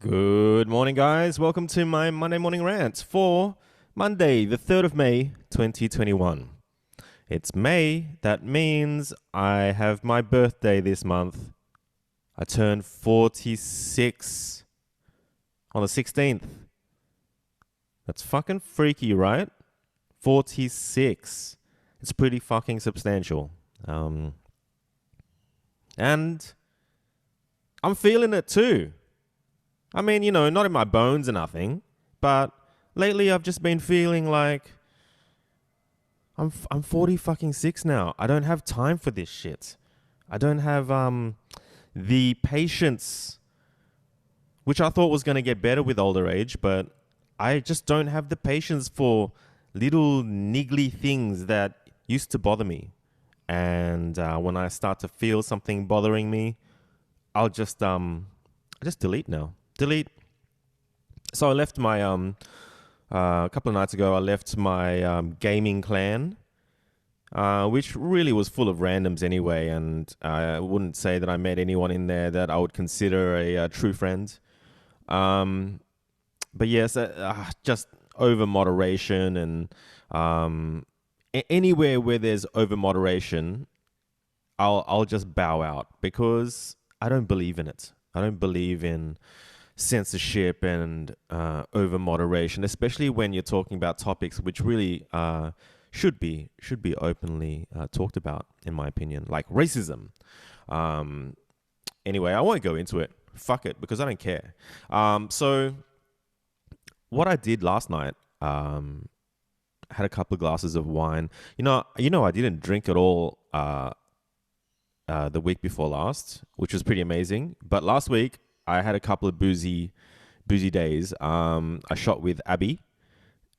Good morning, guys. Welcome to my Monday Morning Rant for Monday, the 3rd of May, 2021. It's May. That means I have my birthday this month. I turned 46 on the 16th. That's fucking freaky, right? 46. It's pretty fucking substantial. And I'm feeling it too. I mean, not in my bones or nothing, but lately I've just been feeling like I'm 40 fucking 6 now. I don't have time for this shit. I don't have the patience, which I thought was going to get better with older age, but I just don't have the patience for little niggly things that used to bother me. And when I start to feel something bothering me, I just delete now. Delete. So I left my a couple of nights ago. I left my gaming clan, which really was full of randoms anyway, and I wouldn't say that I met anyone in there that I would consider a true friend. But yes, just over moderation and anywhere where there's over moderation, I'll just bow out because I don't believe in it. I don't believe in censorship and over moderation, especially when you're talking about topics which really should be openly talked about, in my opinion, like racism. Anyway, I won't go into it. Fuck it, because I don't care. So what I did last night, had a couple of glasses of wine. I didn't drink at all the week before last, which was pretty amazing. But last week, I had a couple of boozy days. I shot with Abby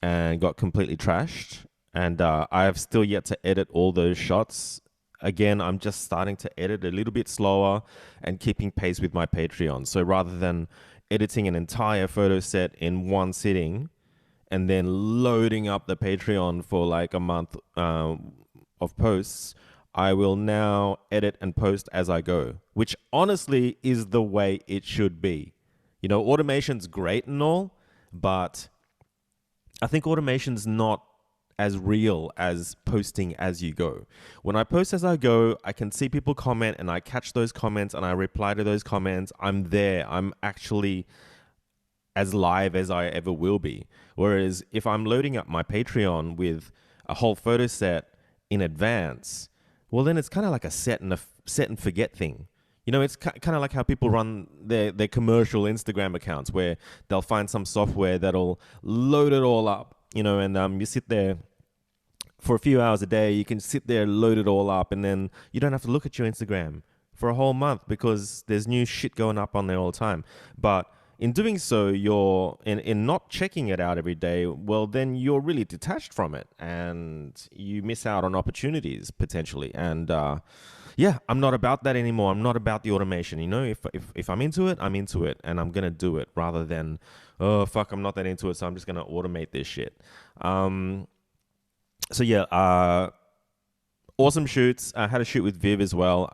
and got completely trashed. And I have still yet to edit all those shots. Again, I'm just starting to edit a little bit slower and keeping pace with my Patreon. So rather than editing an entire photo set in one sitting and then loading up the Patreon for like a month of posts, I will now edit and post as I go, which honestly is the way it should be. Automation's great and all, but I think automation's not as real as posting as you go. When I post as I go, I can see people comment and I catch those comments and I reply to those comments. I'm there. I'm actually as live as I ever will be. Whereas if I'm loading up my Patreon with a whole photo set in advance, well, then it's kind of like a set and forget thing. It's kind of like how people run their commercial Instagram accounts where they'll find some software that'll load it all up, and you sit there for a few hours a day. You can sit there, load it all up, and then you don't have to look at your Instagram for a whole month because there's new shit going up on there all the time. But in doing so, you're in not checking it out every day, well, then you're really detached from it and you miss out on opportunities potentially. And I'm not about that anymore. I'm not about the automation. If I'm into it, I'm into it and I'm going to do it rather than, oh, fuck, I'm not that into it, so I'm just going to automate this shit. Awesome shoots. I had a shoot with Viv as well.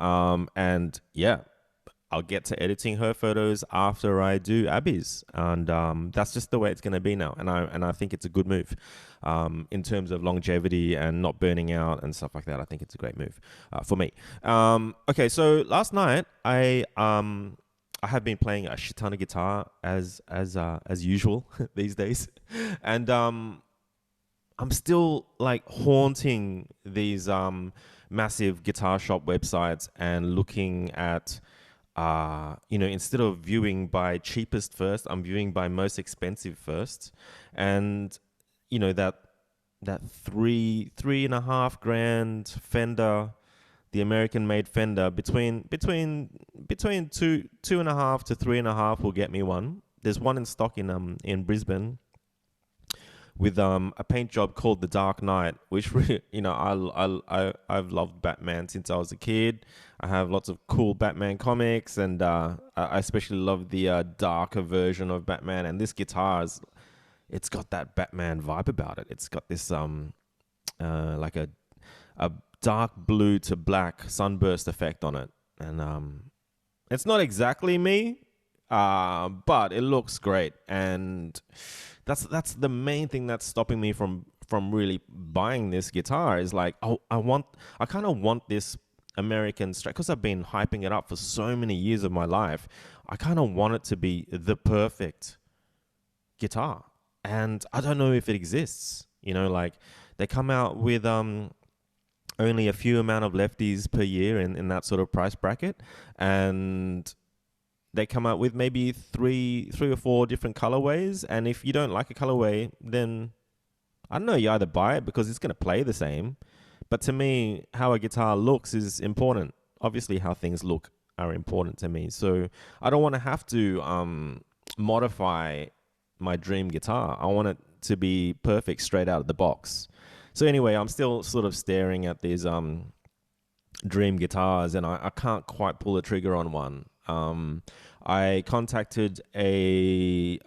I'll get to editing her photos after I do Abby's, and that's just the way it's going to be now. And I think it's a good move in terms of longevity and not burning out and stuff like that. I think it's a great move for me. Okay, so last night I have been playing a shit ton of guitar as usual these days, and I'm still like haunting these massive guitar shop websites and looking at. Instead of viewing by cheapest first, I'm viewing by most expensive first. And, that $3.5 grand Fender, the American made Fender, between 2.5 to 3.5 will get me one. There's one in stock in Brisbane with a paint job called The Dark Knight, which really, I've loved Batman since I was a kid. I have lots of cool Batman comics, and I especially love the darker version of Batman. And this guitar it's got that Batman vibe about it. It's got this like a dark blue to black sunburst effect on it, and it's not exactly me. but it looks great, and that's the main thing that's stopping me from really buying this guitar. Is like, I kind of want this American Strat, because I've been hyping it up for so many years of my life. I kind of want it to be the perfect guitar, and I don't know if it exists. Like, they come out with only a few amount of lefties per year in that sort of price bracket, and they come out with maybe three or four different colorways. And if you don't like a colorway, then I don't know, you either buy it because it's going to play the same. But to me, how a guitar looks is important. Obviously, how things look are important to me. So I don't want to have to modify my dream guitar. I want it to be perfect straight out of the box. So anyway, I'm still sort of staring at these dream guitars, and I can't quite pull the trigger on one. I contacted a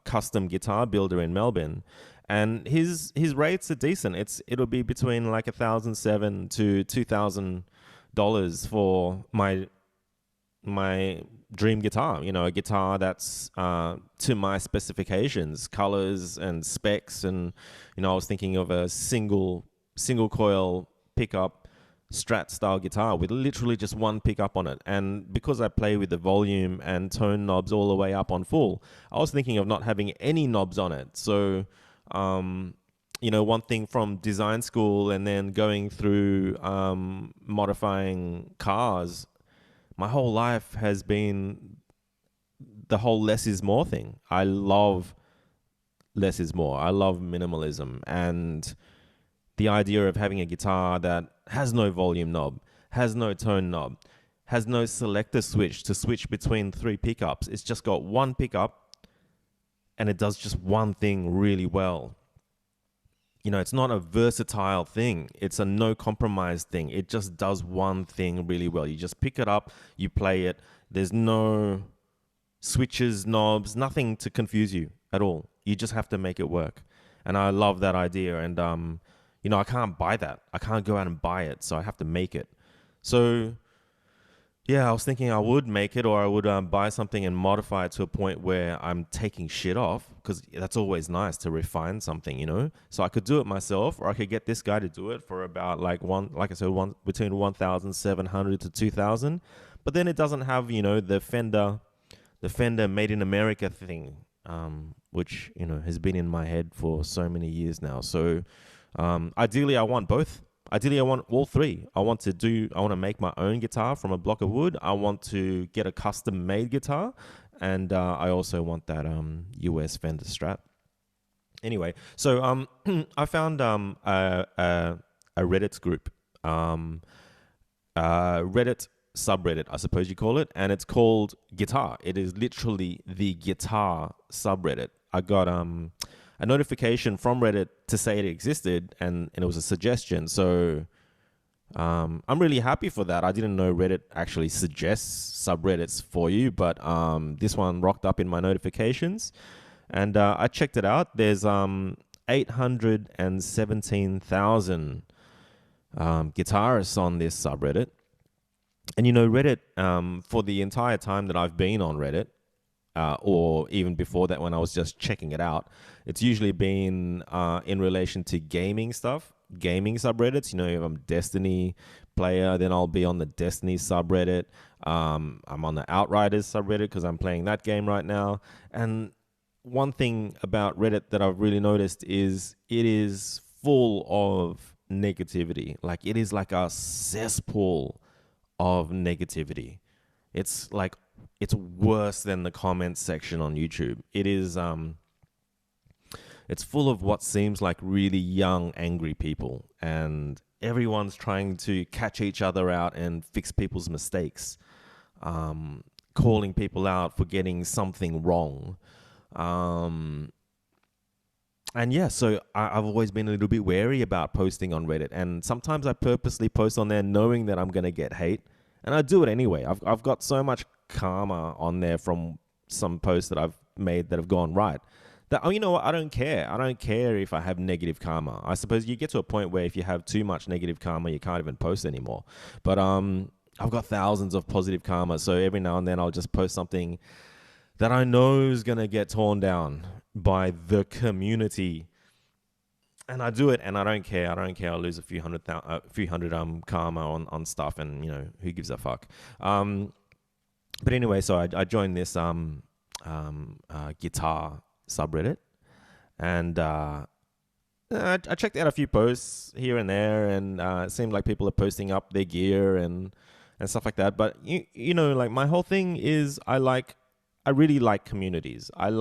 custom guitar builder in Melbourne, and his rates are decent. It'll be between like $1,700 to $2,000 for my dream guitar. A guitar that's to my specifications, colors and specs. And I was thinking of a single coil pickup Strat style guitar with literally just one pickup on it. And because I play with the volume and tone knobs all the way up on full, I was thinking of not having any knobs on it. So one thing from design school and then going through modifying cars, my whole life has been the whole less is more thing. I love less is more. I love minimalism, and the idea of having a guitar that has no volume knob, has no tone knob, has no selector switch to switch between three pickups. It's just got one pickup and it does just one thing really well. It's not a versatile thing. It's a no compromise thing. It just does one thing really well. You just pick it up, you play it. There's no switches, knobs, nothing to confuse you at all. You just have to make it work. And I love that idea. And, I can't buy that. I can't go out and buy it. So I have to make it. So yeah, I was thinking I would make it, or I would buy something and modify it to a point where I'm taking shit off, because that's always nice to refine something, So I could do it myself, or I could get this guy to do it for about between 1,700 to 2,000. But then it doesn't have, the Fender Made in America thing, which has been in my head for so many years now. So ideally, I want both. Ideally, I want all three. I want to make my own guitar from a block of wood. I want to get a custom made guitar. And I also want that US Fender Strat. Anyway, so I found a Reddit group. Reddit subreddit, I suppose you call it. And it's called Guitar. It is literally the guitar subreddit. I got a notification from Reddit to say it existed, and it was a suggestion. So I'm really happy for that. I didn't know Reddit actually suggests subreddits for you, but this one rocked up in my notifications, and I checked it out. There's 817,000 guitarists on this subreddit. And Reddit, for the entire time that I've been on Reddit, or even before that when I was just checking it out, it's usually been in relation to gaming stuff, gaming subreddits. If I'm a Destiny player, then I'll be on the Destiny subreddit. I'm on the Outriders subreddit because I'm playing that game right now. And one thing about Reddit that I've really noticed is it is full of negativity. Like, it is like a cesspool of negativity. It's worse than the comments section on YouTube. It is, it's full of what seems like really young, angry people, and everyone's trying to catch each other out and fix people's mistakes, calling people out for getting something wrong. And yeah, so I've always been a little bit wary about posting on Reddit, and sometimes I purposely post on there knowing that I'm going to get hate, and I do it anyway. I've got so much karma on there from some posts that I've made that have gone right that, you know what, I don't care. I don't care if I have negative karma. I suppose you get to a point where if you have too much negative karma, you can't even post anymore. But I've got thousands of positive karma, so every now and then I'll just post something that I know is going to get torn down by the community. And I do it, and I don't care. I don't care. I'll lose a few hundred karma on stuff, and who gives a fuck. But anyway, so I joined this guitar subreddit, and I checked out a few posts here and there, and it seemed like people are posting up their gear and stuff like that. But like my whole thing is I really like communities. I've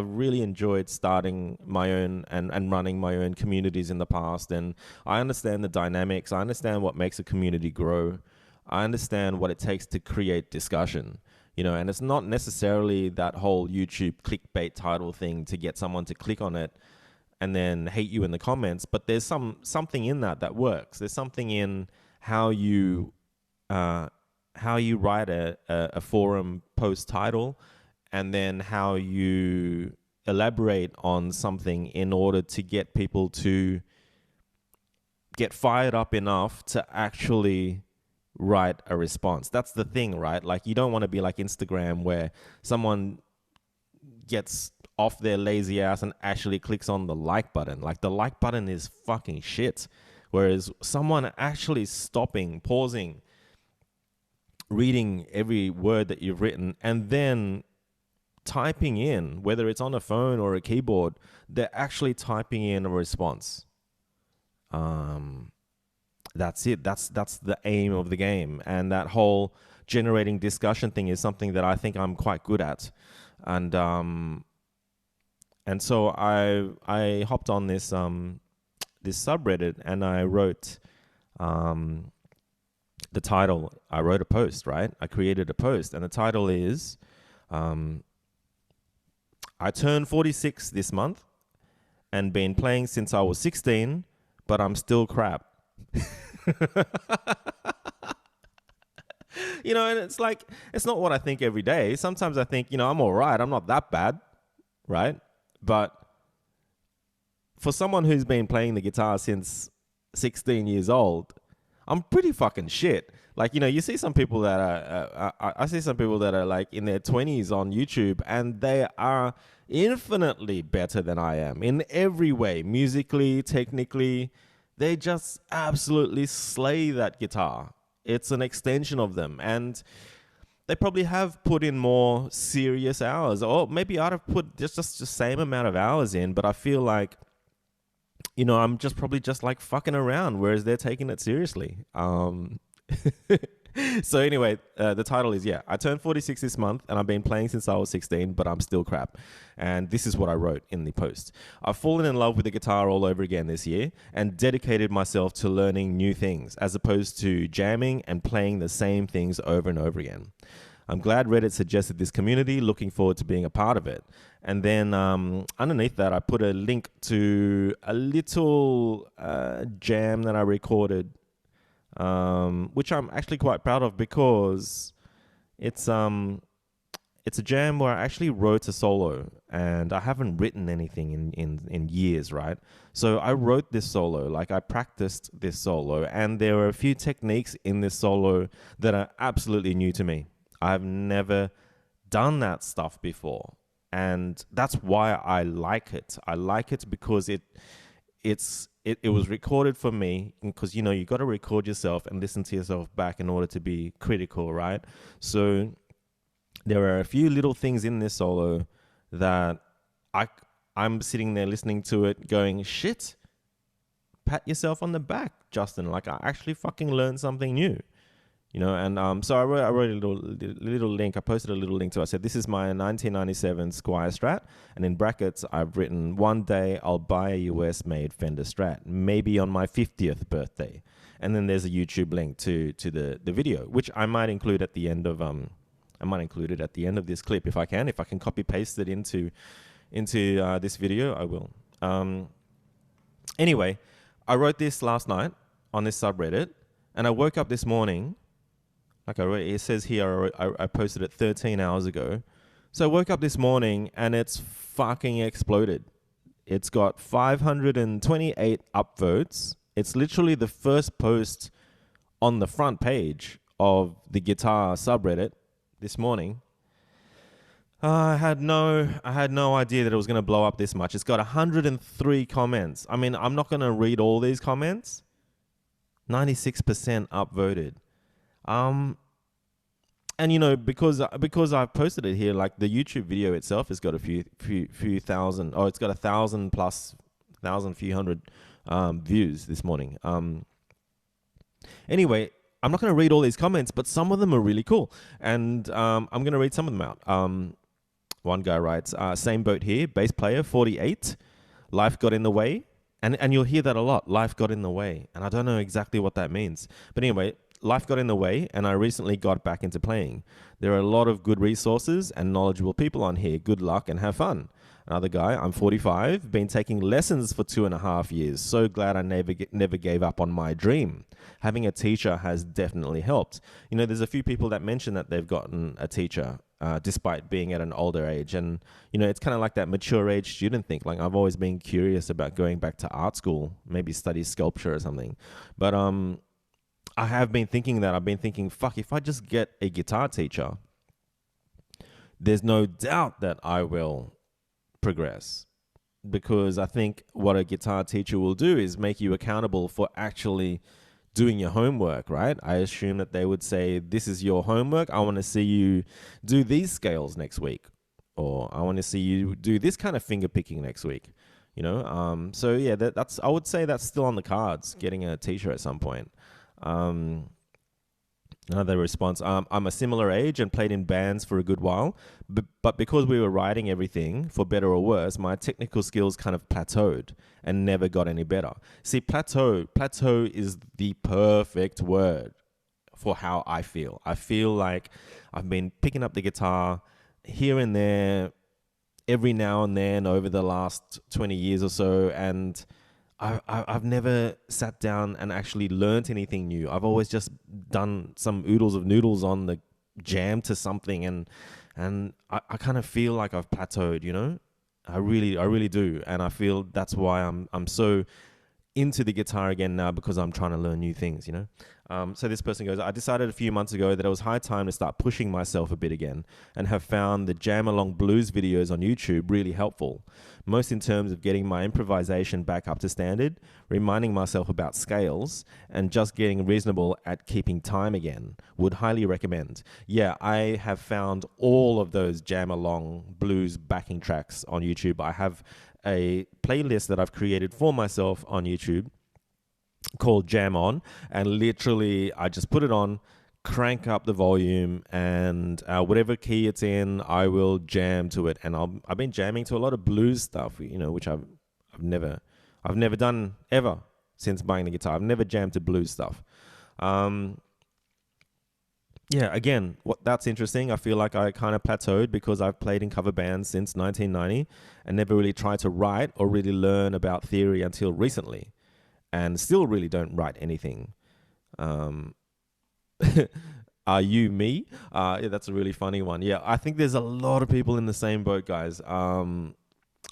really enjoyed starting my own and running my own communities in the past, and I understand the dynamics. I understand what makes a community grow. I understand what it takes to create discussion. And it's not necessarily that whole YouTube clickbait title thing to get someone to click on it and then hate you in the comments, but there's something in that works. There's something in how you write a forum post title, and then how you elaborate on something in order to get people to get fired up enough to actually write a response. That's the thing, right? Like, you don't want to be like Instagram, where someone gets off their lazy ass and actually clicks on the like button. Like, the like button is fucking shit. Whereas someone actually stopping, pausing, reading every word that you've written, and then typing in, whether it's on a phone or a keyboard, they're actually typing in a response. That's it. That's the aim of the game. And that whole generating discussion thing is something that I think I'm quite good at. And so I hopped on this subreddit, and I wrote the title. I wrote a post, right? I created a post, and the title is I turned 46 this month and been playing since I was 16, but I'm still crap. And it's like, it's not what I think every day. Sometimes I think, I'm all right. I'm not that bad, right? But for someone who's been playing the guitar since 16 years old, I'm pretty fucking shit. Like, you see some people that are, I see some people that are like in their 20s on YouTube, and they are infinitely better than I am in every way, musically, technically. They just absolutely slay that guitar. It's an extension of them. And they probably have put in more serious hours. Or maybe I'd have put just the same amount of hours in, but I feel like, I'm probably just like fucking around, whereas they're taking it seriously. So anyway, the title is, I turned 46 this month, and I've been playing since I was 16, but I'm still crap. And this is what I wrote in the post. I've fallen in love with the guitar all over again this year, and dedicated myself to learning new things, as opposed to jamming and playing the same things over and over again. I'm glad Reddit suggested this community, looking forward to being a part of it. And then underneath that, I put a link to a little jam that I recorded, which I'm actually quite proud of, because it's a jam where I actually wrote a solo, and I haven't written anything in years, right? So I wrote this solo, like I practiced this solo, and there are a few techniques in this solo that are absolutely new to me. I've never done that stuff before, and that's why I like it. I like it because it was recorded for me, because you got to record yourself and listen to yourself back in order to be critical, right? So there are a few little things in this solo that I'm sitting there listening to it going, shit, pat yourself on the back, Justin. Like, I actually fucking learned something new. And so I wrote a little link. I posted a little link to it. I said, this is my 1997 Squier Strat. And in brackets, I've written, one day I'll buy a US-made Fender Strat, maybe on my 50th birthday. And then there's a YouTube link to the video, which I might include at the end of this clip if I can. If I can copy paste it into this video, I will. Anyway, I wrote this last night on this subreddit, and I woke up this morning. Like it says here, I posted it 13 hours ago. So I woke up this morning and it's fucking exploded. It's got 528 upvotes. It's literally the first post on the front page of the guitar subreddit this morning. I had no idea that it was going to blow up this much. It's got 103 comments. I mean, I'm not going to read all these comments. 96% upvoted. Um, and because I've posted it here, like the YouTube video itself has got a few thousand. Oh, it's got 1,000 plus, few hundred views this morning. Anyway, I'm not going to read all these comments, but some of them are really cool, and I'm going to read some of them out. One guy writes, "Same boat here. Bass player, 48. Life got in the way." And you'll hear that a lot. Life got in the way. And I don't know exactly what that means. But anyway, life got in the way, and I recently got back into playing. There are a lot of good resources and knowledgeable people on here. Good luck and have fun. Another guy, I'm 45, been taking lessons for 2.5 years. So glad I never gave up on my dream. Having a teacher has definitely helped. There's a few people that mention that they've gotten a teacher despite being at an older age. And, it's kind of like that mature age student thing. Like, I've always been curious about going back to art school, maybe study sculpture or something. But I have been thinking that. I've been thinking, fuck, if I just get a guitar teacher, there's no doubt that I will progress. Because I think what a guitar teacher will do is make you accountable for actually doing your homework, right? I assume that they would say, this is your homework. I want to see you do these scales next week. Or I want to see you do this kind of finger picking next week. So yeah, that's I would say that's still on the cards, getting a teacher at some point. Another response, I'm a similar age and played in bands for a good while, but because we were writing everything, for better or worse, my technical skills kind of plateaued and never got any better. See, plateau is the perfect word for how I feel. I feel like I've been picking up the guitar here and there every now and then over the last 20 years or so, and I've never sat down and actually learnt anything new. I've always just done some oodles of noodles on the jam to something, and I kind of feel like I've plateaued. I really do, and I feel that's why I'm so into the guitar again now, because I'm trying to learn new things. So this person goes, I decided a few months ago that it was high time to start pushing myself a bit again, and have found the jam along blues videos on YouTube really helpful, most in terms of getting my improvisation back up to standard, reminding myself about scales, and just getting reasonable at keeping time again. Would highly recommend. Yeah, I have found all of those jam along blues backing tracks on YouTube. I have a playlist that I've created for myself on YouTube called Jam On, and literally I just put it on, crank up the volume, and whatever key it's in, I will jam to it. And I've been jamming to a lot of blues stuff, which I've never done ever since buying the guitar. I've never jammed to blues stuff. Yeah, again, that's interesting. I feel like I kind of plateaued because I've played in cover bands since 1990 and never really tried to write or really learn about theory until recently, and still really don't write anything. Are you me? Yeah, that's a really funny one. Yeah, I think there's a lot of people in the same boat, guys.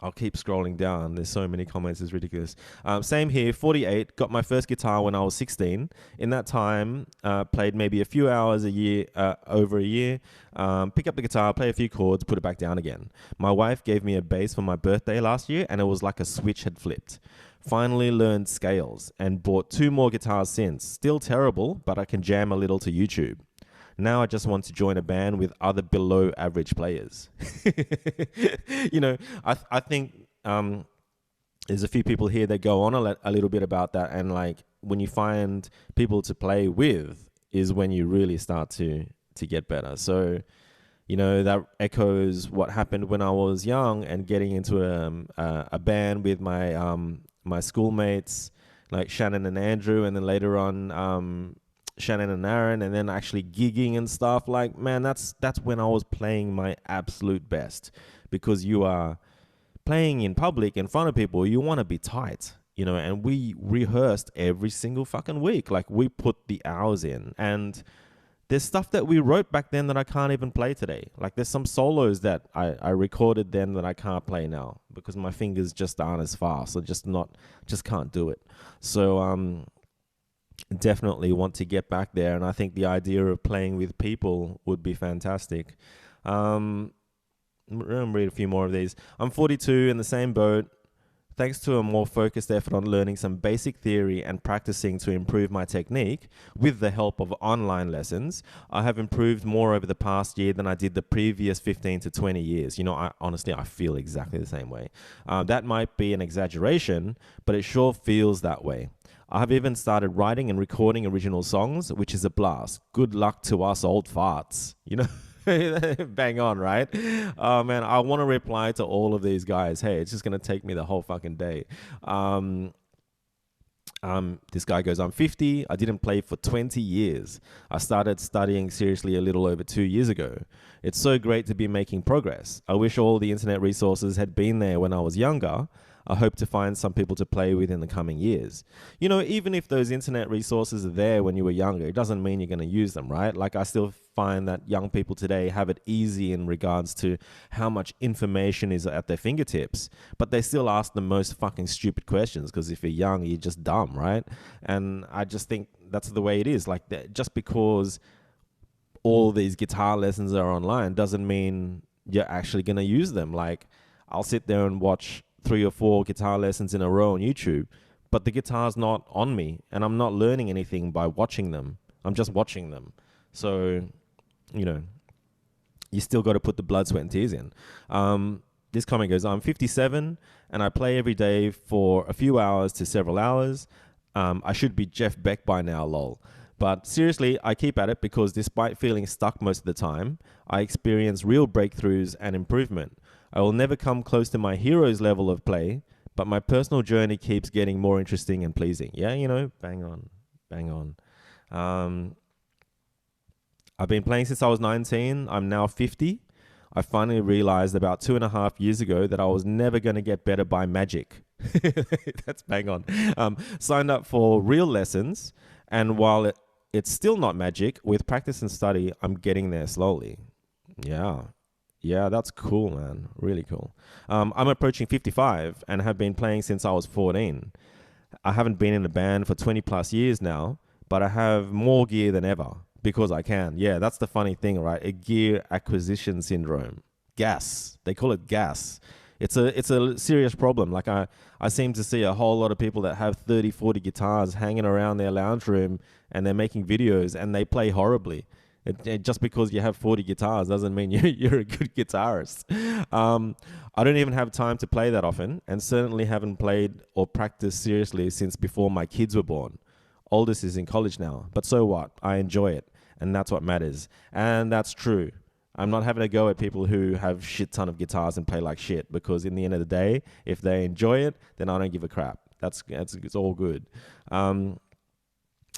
I'll keep scrolling down. There's so many comments. It's ridiculous. Same here, 48. Got my first guitar when I was 16. In that time, played maybe a few hours a year, over a year. Pick up the guitar, play a few chords, put it back down again. My wife gave me a bass for my birthday last year, and it was like a switch had flipped. Finally learned scales and bought 2 more guitars since. Still terrible, but I can jam a little to YouTube. Now I just want to join a band with other below average players. I think there's a few people here that go on a little bit about that. And like, when you find people to play with is when you really start to get better. So, that echoes what happened when I was young and getting into a band with my my schoolmates, like Shannon and Andrew, and then later on Shannon and Aaron, and then actually gigging and stuff. Like, man, that's when I was playing my absolute best, because you are playing in public in front of people. You want to be tight, and we rehearsed every single fucking week. Like, we put the hours in, and there's stuff that we wrote back then that I can't even play today. Like, there's some solos that I recorded then that I can't play now because my fingers just aren't as fast. So just can't do it. So definitely want to get back there, and I think the idea of playing with people would be fantastic. Another read a few more of these. I'm 42 in the same boat. Thanks to a more focused effort on learning some basic theory and practicing to improve my technique with the help of online lessons, I have improved more over the past year than I did the previous 15 to 20 years. You know, I feel exactly the same way. That might be an exaggeration, but it sure feels that way. I have even started writing and recording original songs, which is a blast. Good luck to us old farts. You know? Bang on, right? Oh man, I want to reply to all of these guys. Hey, it's just gonna take me the whole fucking day. This guy goes, I'm 50. I didn't play for 20 years. I started studying seriously a little over 2 years ago. It's so great to be making progress. I wish all the internet resources had been there when I was younger. I hope to find some people to play with in the coming years. You know, even if those internet resources are there when you were younger, it doesn't mean you're going to use them, right? Like, I still find that young people today have it easy in regards to how much information is at their fingertips, but they still ask the most fucking stupid questions because if you're young, you're just dumb, right? And I just think that's the way it is. Like, just because all these guitar lessons are online doesn't mean you're actually going to use them. Like, I'll sit there and watch 3 or 4 guitar lessons in a row on YouTube, but the guitar's not on me and I'm not learning anything by watching them. I'm just watching them. So, you know, you still got to put the blood, sweat and tears in. This comment goes, I'm 57 and I play every day for a few hours to several hours. I should be Jeff Beck by now, lol. But seriously, I keep at it because despite feeling stuck most of the time, I experience real breakthroughs and improvement. I will never come close to my hero's level of play, but my personal journey keeps getting more interesting and pleasing. Yeah, you know, bang on, bang on. I've been playing since I was 19. I'm now 50. I finally realized about 2.5 years ago that I was never going to get better by magic. That's bang on. Signed up for real lessons, and while it's still not magic, with practice and study, I'm getting there slowly. Yeah, that's cool, man. Really cool. I'm approaching 55 and have been playing since I was 14. I haven't been in a band for 20 plus years now, but I have more gear than ever because I can. Yeah, that's the funny thing, right? A gear acquisition syndrome. Gas. They call it gas. It's a serious problem. Like, I seem to see a whole lot of people that have 30, 40 guitars hanging around their lounge room and they're making videos and they play horribly. Just because you have 40 guitars doesn't mean you're a good guitarist. I don't even have time to play that often and certainly haven't played or practiced seriously since before my kids were born. Oldest is in college now, but so what? I enjoy it, and that's what matters. And that's true. I'm not having a go at people who have shit ton of guitars and play like shit, because in the end of the day, if they enjoy it, then I don't give a crap. It's all good.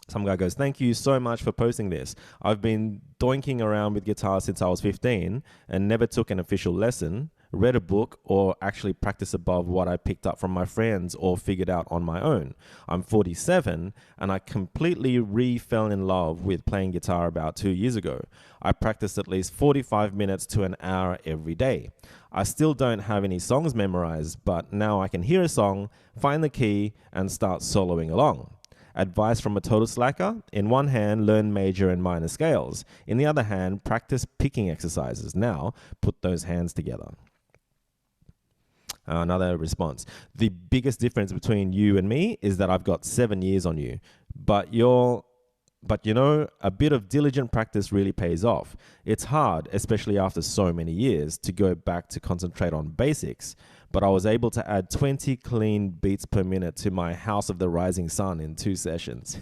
Some guy goes, thank you so much for posting this. I've been doinking around with guitar since I was 15 and never took an official lesson, read a book, or actually practiced above what I picked up from my friends or figured out on my own. I'm 47 and I completely fell in love with playing guitar about 2 years ago. I practiced at least 45 minutes to an hour every day. I still don't have any songs memorized, but now I can hear a song, find the key, and start soloing along. Advice from a total slacker: in one hand, learn major and minor scales. In the other hand, practice picking exercises. Now, put those hands together. Another response: the biggest difference between you and me is that I've got 7 years on you. But you know, a bit of diligent practice really pays off. It's hard, especially after so many years, to go back to concentrate on basics. But I was able to add 20 clean beats per minute to my House of the Rising Sun in 2 sessions.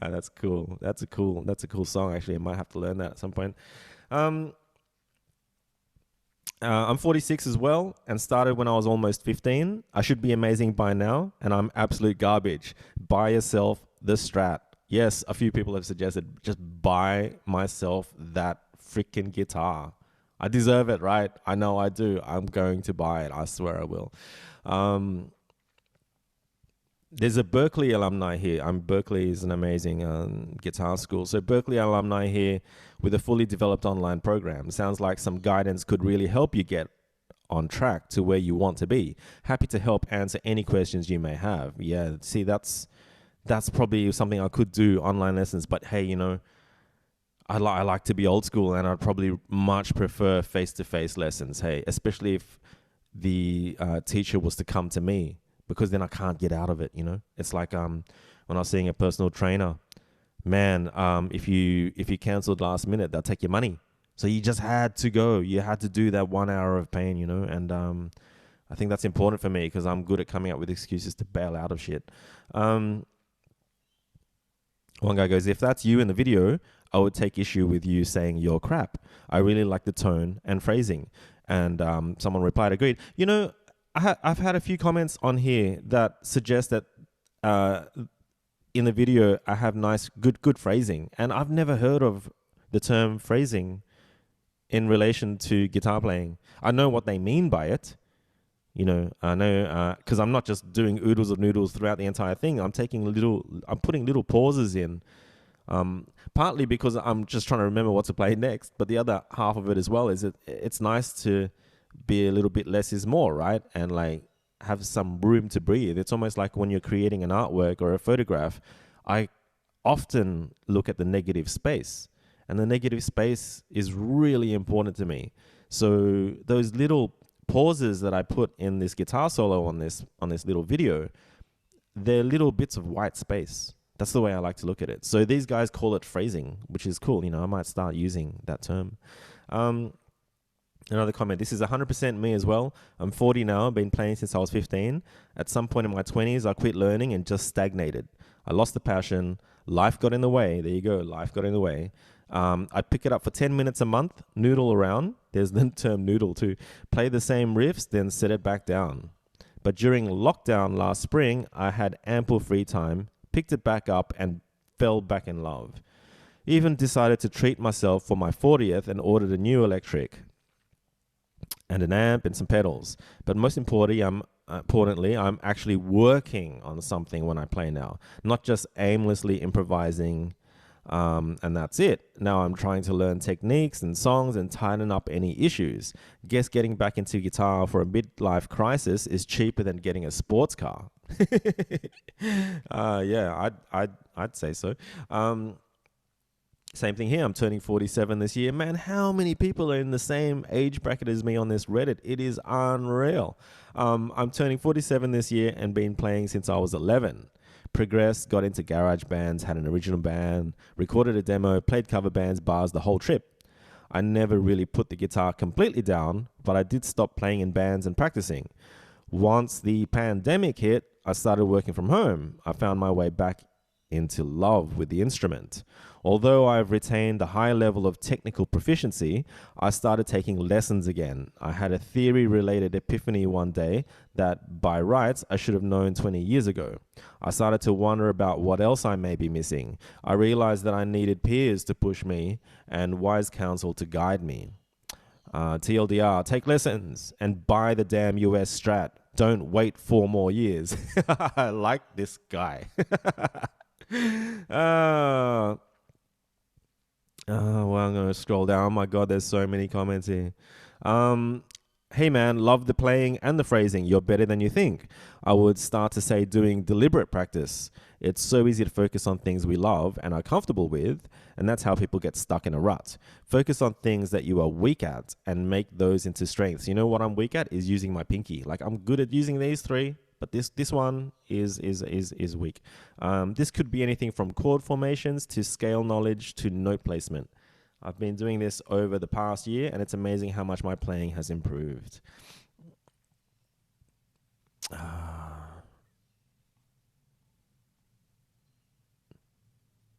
That's cool. That's a cool song, actually. I might have to learn that at some point. I'm 46 as well and started when I was almost 15. I should be amazing by now, and I'm absolute garbage. Buy yourself the Strat. Yes, a few people have suggested just buy myself that freaking guitar. I deserve it, right? I know I do. I'm going to buy it. I swear I will. There's a Berkeley alumni here. Berkeley is an amazing guitar school. So Berkeley alumni here with a fully developed online program. Sounds like some guidance could really help you get on track to where you want to be. Happy to help answer any questions you may have. Yeah, see, that's probably something I could do, online lessons. But hey, you know, I like to be old school, and I'd probably much prefer face-to-face lessons. Hey, especially if the teacher was to come to me, because then I can't get out of it. It's like when I was seeing a personal trainer, man. If you cancelled last minute, they'll take your money. So you just had to go. You had to do that 1 hour of pain, and I think that's important for me because I'm good at coming up with excuses to bail out of shit. Um, One guy goes, if that's you in the video, I would take issue with you saying you're crap. I really like the tone and phrasing. And someone replied, agreed. I've had a few comments on here that suggest that uh, in the video I have nice, good phrasing. And I've never heard of the term phrasing in relation to guitar playing. I know what they mean by it. I know because I'm not just doing oodles of noodles throughout the entire thing. I'm putting little pauses in, partly because I'm just trying to remember what to play next. But the other half of it as well is it's nice to be a little bit less is more, right? And like have some room to breathe. It's almost like when you're creating an artwork or a photograph. I often look at the negative space, and the negative space is really important to me. So those little pauses that I put in this guitar solo on this little video, they're little bits of white space. That's the way I like to look at it. So these guys call it phrasing, which is cool. I might start using that term. Another comment. This is 100% me as well. I'm 40 now. I've been playing since I was 15. At some point in my 20s, I quit learning and just stagnated. I lost the passion. Life got in the way. There you go. Life got in the way. I pick it up for 10 minutes a month, noodle around. There's the term noodle too. Play the same riffs, then set it back down. But during lockdown last spring, I had ample free time, picked it back up, and fell back in love. Even decided to treat myself for my 40th and ordered a new electric and an amp and some pedals. But most importantly, I'm actually working on something when I play now, not just aimlessly improvising. And that's it. Now I'm trying to learn techniques and songs and tighten up any issues. Guess getting back into guitar for a midlife crisis is cheaper than getting a sports car. Yeah, I'd say so. Same thing here. I'm turning 47 this year. Man, how many people are in the same age bracket as me on this Reddit? It is unreal. I'm turning 47 this year and been playing since I was 11. Progressed, got into garage bands, had an original band, recorded a demo, played cover bands, bars, the whole trip. I never really put the guitar completely down, but I did stop playing in bands and practicing. Once the pandemic hit, I started working from home. I found my way back into love with the instrument. Although I've retained a high level of technical proficiency, I started taking lessons again. I had a theory-related epiphany one day that, by rights, I should have known 20 years ago. I started to wonder about what else I may be missing. I realized that I needed peers to push me and wise counsel to guide me. TLDR, take lessons and buy the damn US Strat. Don't wait 4 more years. I like this guy. Well, I'm going to scroll down. Oh my God, there's so many comments here. Hey man, love the playing and the phrasing. You're better than you think. I would start to say doing deliberate practice. It's so easy to focus on things we love and are comfortable with, and that's how people get stuck in a rut. Focus on things that you are weak at and make those into strengths. You know what I'm weak at is using my pinky. Like I'm good at using these 3, but this one is weak. This could be anything from chord formations to scale knowledge to note placement. I've been doing this over the past year, and it's amazing how much my playing has improved.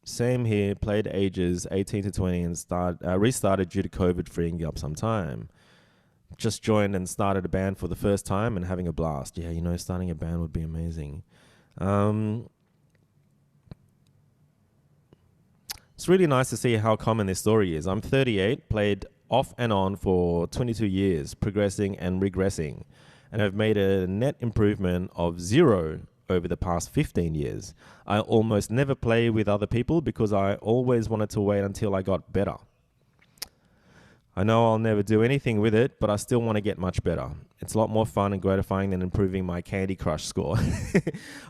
Same here. Played ages 18 to 20 and restarted due to COVID, freeing up some time. Just joined and started a band for the first time and having a blast. Yeah, starting a band would be amazing. It's really nice to see how common this story is. I'm 38, played off and on for 22 years, progressing and regressing, and have made a net improvement of 0 over the past 15 years. I almost never play with other people because I always wanted to wait until I got better. I know I'll never do anything with it, but I still want to get much better. It's a lot more fun and gratifying than improving my Candy Crush score.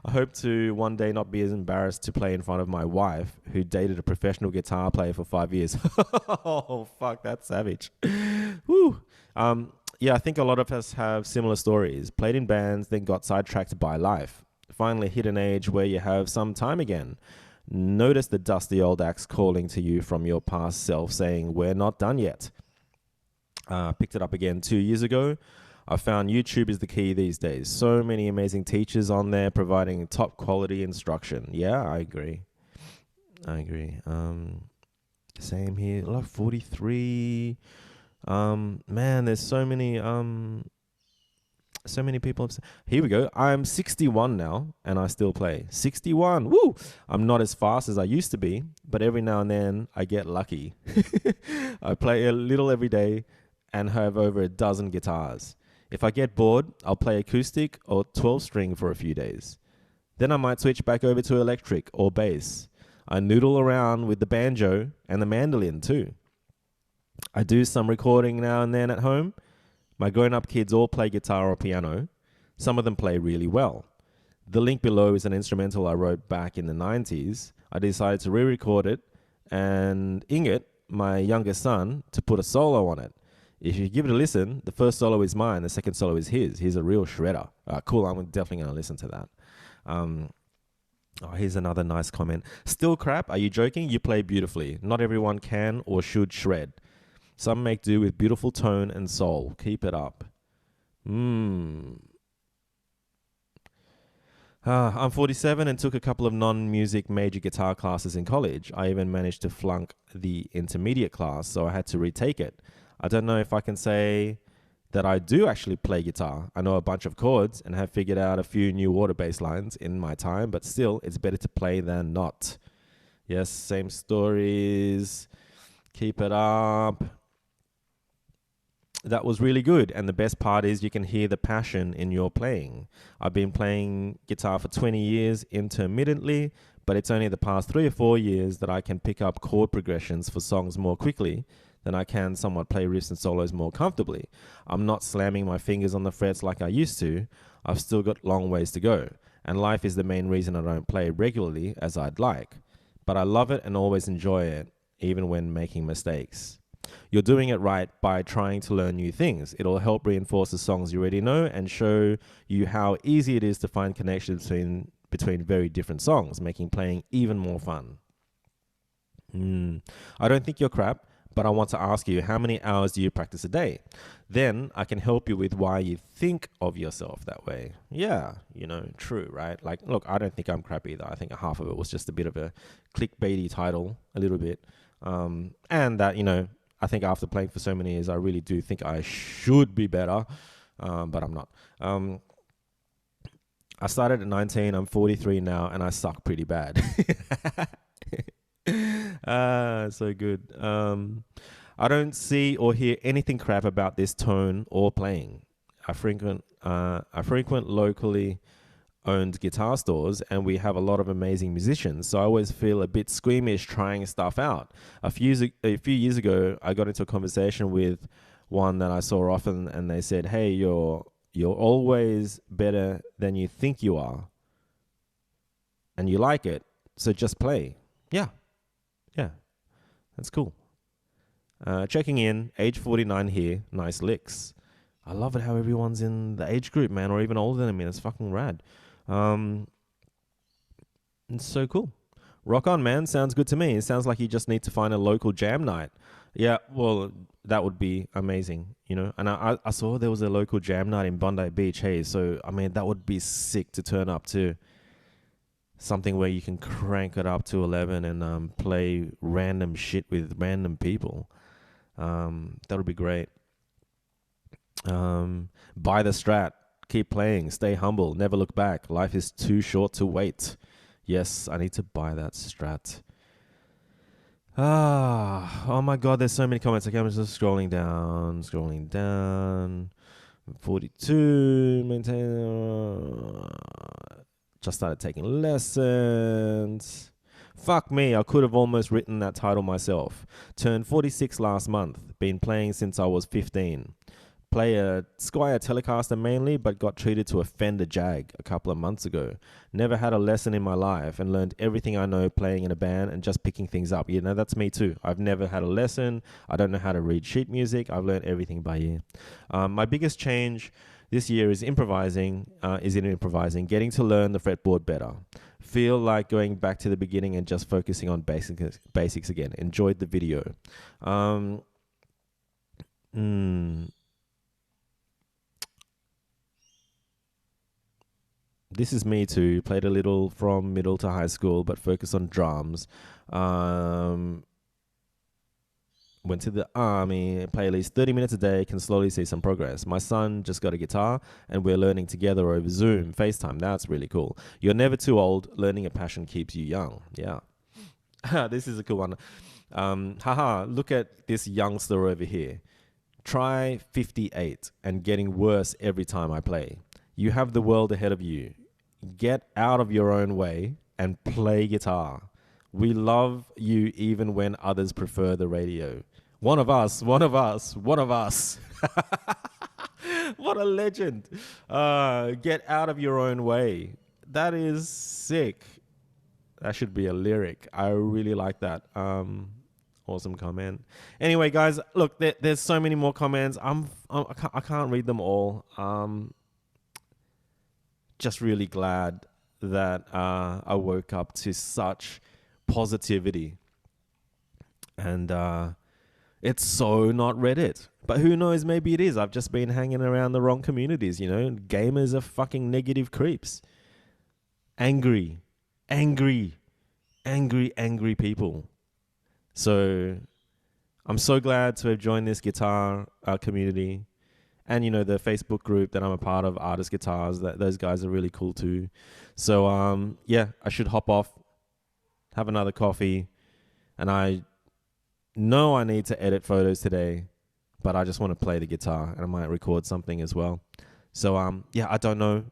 I hope to one day not be as embarrassed to play in front of my wife, who dated a professional guitar player for 5 years. Oh, fuck, that's savage. Woo. Yeah, I think a lot of us have similar stories. Played in bands, then got sidetracked by life. Finally hit an age where you have some time again. Notice the dusty old axe calling to you from your past self saying, we're not done yet. Picked it up again 2 years ago. I found YouTube is the key these days. So many amazing teachers on there providing top quality instruction. Yeah, I agree. Same here. Like 43. Man, there's so many people. Here we go. I'm 61 now and I still play. 61. Woo! I'm not as fast as I used to be, but every now and then I get lucky. I play a little every day and have over a dozen guitars. If I get bored, I'll play acoustic or 12-string for a few days. Then I might switch back over to electric or bass. I noodle around with the banjo and the mandolin too. I do some recording now and then at home. My grown-up kids all play guitar or piano. Some of them play really well. The link below is an instrumental I wrote back in the 90s. I decided to re-record it and Inget, my youngest son, to put a solo on it. If you give it a listen, the first solo is mine, the second solo is his. He's a real shredder. Cool, I'm definitely going to listen to that. Here's another nice comment. Still crap? Are you joking? You play beautifully. Not everyone can or should shred. Some make do with beautiful tone and soul. Keep it up. I'm 47 and took a couple of non-music major guitar classes in college. I even managed to flunk the intermediate class, so I had to retake it. I don't know if I can say that I do actually play guitar. I know a bunch of chords and have figured out a few new water bass lines in my time, but still, it's better to play than not. Yes, same stories. Keep it up. That was really good, and the best part is you can hear the passion in your playing. I've been playing guitar for 20 years intermittently, but it's only the past 3 or 4 years that I can pick up chord progressions for songs more quickly than I can somewhat play riffs and solos more comfortably. I'm not slamming my fingers on the frets like I used to. I've still got long ways to go, and life is the main reason I don't play regularly as I'd like. But I love it and always enjoy it, even when making mistakes. You're doing it right by trying to learn new things. It'll help reinforce the songs you already know and show you how easy it is to find connections between very different songs, making playing even more fun. I don't think you're crap, but I want to ask you, how many hours do you practice a day? Then I can help you with why you think of yourself that way. Yeah, true, right? Like, look, I don't think I'm crap either. I think half of it was just a bit of a clickbaity title, a little bit. And that, I think after playing for so many years, I really do think I should be better, but I'm not. I started at 19, I'm 43 now, and I suck pretty bad. So good. I don't see or hear anything crap about this tone or playing. I frequent locally owned guitar stores, and we have a lot of amazing musicians, so I always feel a bit squeamish trying stuff out. A few years ago, I got into a conversation with one that I saw often, and they said, hey, you're always better than you think you are, and you like it, so just play. Yeah, that's cool. Checking in, age 49 here, nice licks. I love it how everyone's in the age group, man, or even older than me. It's fucking rad. It's so cool. Rock on, man. Sounds good to me. It sounds like you just need to find a local jam night. Yeah, well, that would be amazing, And I saw there was a local jam night in Bondi Beach. Hey, so, I mean, that would be sick to turn up to. Something where you can crank it up to 11 and play random shit with random people. That would be great. Buy the Strat. Keep playing. Stay humble. Never look back. Life is too short to wait. Yes, I need to buy that Strat. Oh my God, there's so many comments. Okay, I'm just scrolling down. 42. Maintain. Just started taking lessons. Fuck me, I could have almost written that title myself. Turned 46 last month. Been playing since I was 15. Play a Squire Telecaster mainly, but got treated to a Fender Jag a couple of months ago. Never had a lesson in my life and learned everything I know playing in a band and just picking things up. You know, that's me too. I've never had a lesson. I don't know how to read sheet music. I've learned everything by ear. My biggest change this year is improvising, getting to learn the fretboard better. Feel like going back to the beginning and just focusing on basics again. Enjoyed the video. This is me too. Played a little from middle to high school, but focused on drums. Went to the army, play at least 30 minutes a day, can slowly see some progress. My son just got a guitar, and we're learning together over Zoom, FaceTime. That's really cool. You're never too old. Learning a passion keeps you young. Yeah. This is a cool one. Look at this youngster over here. Try 58 and getting worse every time I play. You have the world ahead of you. Get out of your own way and play guitar. We love you even when others prefer the radio. One of us. What a legend. Get out of your own way. That is sick. That should be a lyric. I really like that. Awesome comment. Anyway, guys, look, there's so many more comments. I can't read them all. Just really glad that I woke up to such positivity. And it's so not Reddit. But who knows, maybe it is. I've just been hanging around the wrong communities, you know. Gamers are fucking negative creeps. Angry people. So I'm so glad to have joined this guitar community. And, you know, the Facebook group that I'm a part of, Artist Guitars, those guys are really cool too. So, I should hop off, have another coffee. And I know I need to edit photos today, but I just want to play the guitar and I might record something as well. So, I don't know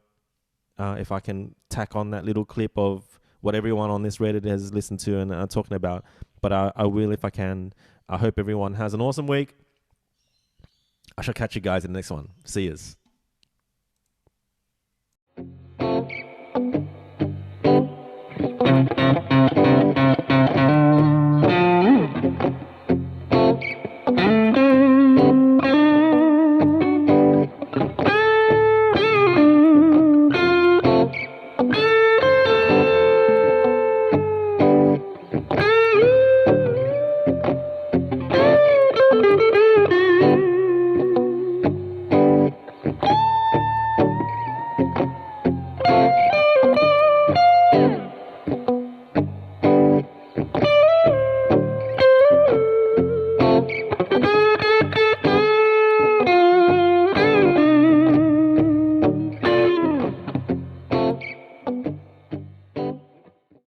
if I can tack on that little clip of what everyone on this Reddit has listened to and are talking about. But I will if I can. I hope everyone has an awesome week. I shall catch you guys in the next one. See yous.